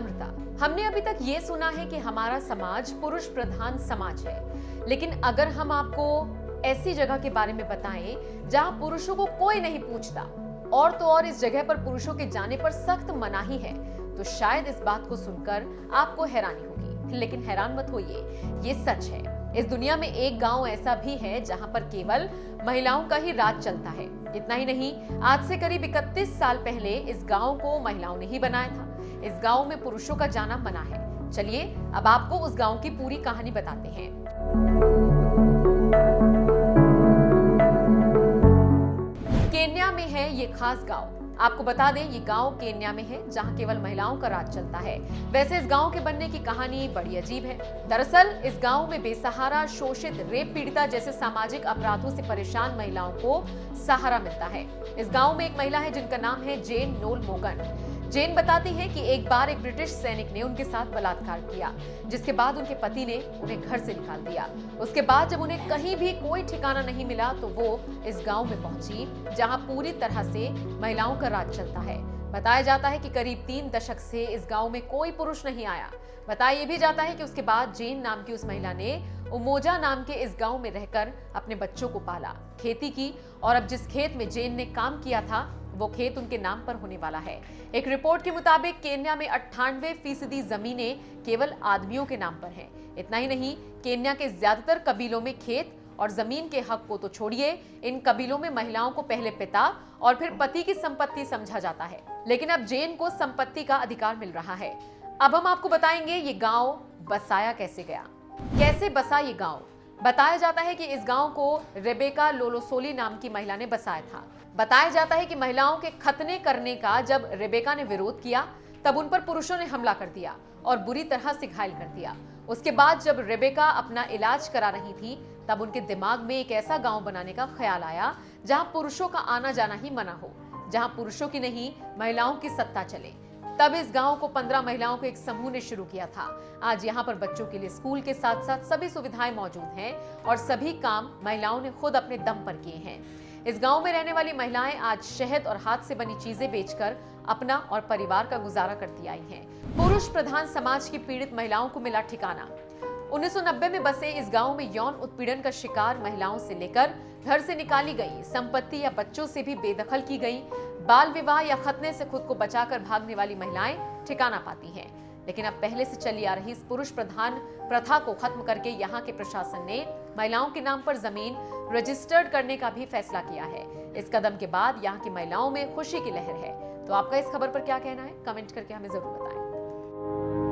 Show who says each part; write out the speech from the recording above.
Speaker 1: नम्रता। हमने अभी तक ये सुना है कि हमारा समाज पुरुष प्रधान समाज है, लेकिन अगर हम आपको ऐसी जगह के बारे में बताएं जहां पुरुषों को कोई नहीं पूछता और तो और इस जगह पर पुरुषों के जाने पर सख्त मनाही है, तो शायद इस बात को सुनकर आपको हैरानी होगी। लेकिन हैरान मत होइए, ये सच है। इस दुनिया में एक गांव ऐसा भी है जहां पर केवल महिलाओं का ही राज चलता है। इतना ही नहीं, आज से करीब 31 साल पहले इस गांव को महिलाओं ने ही बनाया था। इस गांव में पुरुषों का जाना मना है। चलिए अब आपको उस गांव की पूरी कहानी बताते हैं। केन्या में है ये खास गांव। आपको बता दें, ये गांव केन्या में है जहां केवल महिलाओं का राज चलता है। वैसे इस गांव के बनने की कहानी बड़ी अजीब है। दरअसल इस गांव में बेसहारा, शोषित, रेप पीड़िता जैसे सामाजिक अपराधों से परेशान महिलाओं को सहारा मिलता है। इस गांव में एक महिला है जिनका नाम है जेन नोल मोगन। जेन बताती है कि एक बार एक ब्रिटिश सैनिक ने उनके साथ बलात्कार किया, जिसके बाद उनके पति ने उन्हें घर से निकाल दिया। उसके बाद जब उन्हें कहीं भी कोई ठिकाना नहीं मिला तो वो इस गांव में पहुंची जहां पूरी तरह से महिलाओं का राज चलता है। बताया जाता है कि करीब 3 दशक से इस गांव में कोई पुरुष नहीं आया। बताया भी जाता है कि उसके बाद जेन नाम की उस महिला ने उमोजा नाम के इस गांव में रहकर अपने बच्चों को पाला, खेती की, और अब जिस खेत में जेन ने काम किया था वो खेत उनके नाम पर होने वाला है। एक रिपोर्ट के मुताबिक केन्या में 98% जमीनें केवल आदमियों के नाम पर हैं। इतना ही नहीं, केन्या के ज्यादातर कबीलों में खेत और जमीन के हक को तो छोड़िए, इन कबीलों में महिलाओं को पहले पिता और फिर पति की संपत्ति समझा जाता है। लेकिन अब जेन को संपत्ति का अधिकार मिल रहा है। अब हम आपको बताएंगे ये गांव बसाया कैसे गया, कैसे बसा ये गांव। बताया जाता है कि इस गांव को रेबेका लोलोसोली नाम की महिला ने बसाया था। बताया जाता है कि महिलाओं के खतने करने का जब रेबेका ने विरोध किया तब उन पर पुरुषों ने हमला कर दिया और बुरी तरह से घायल कर दिया। उसके बाद जब रेबेका अपना इलाज करा रही थी तब उनके दिमाग में एक ऐसा गांव बनाने का ख्याल आया जहां पुरुषों का आना जाना ही मना हो, जहां पुरुषों की नहीं महिलाओं की सत्ता चले। तब इस गांव को 15 महिलाओं के एक समूह ने शुरू किया था। आज यहाँ पर बच्चों के लिए स्कूल के साथ साथ सभी सुविधाएं मौजूद हैं और सभी काम महिलाओं ने खुद अपने दम पर किए हैं। इस गांव में रहने वाली महिलाएं आज शहद और हाथ से बनी चीजें बेचकर अपना और परिवार का गुजारा करती आई हैं। पुरुष प्रधान समाज की पीड़ित महिलाओं को मिला ठिकाना। 1990 में बसे इस गांव में यौन उत्पीड़न का शिकार महिलाओं से लेकर घर से निकाली गई, संपत्ति या बच्चों से भी बेदखल की गई, बाल विवाह या खतने से खुद को बचाकर भागने वाली महिलाएं ठिकाना पाती हैं। लेकिन अब पहले से चली आ रही इस पुरुष प्रधान प्रथा को खत्म करके यहाँ के प्रशासन ने महिलाओं के नाम पर जमीन रजिस्टर्ड करने का भी फैसला किया है। इस कदम के बाद यहाँ की महिलाओं में खुशी की लहर है। तो आपका इस खबर पर क्या कहना है, कमेंट करके हमें जरूर बताएं।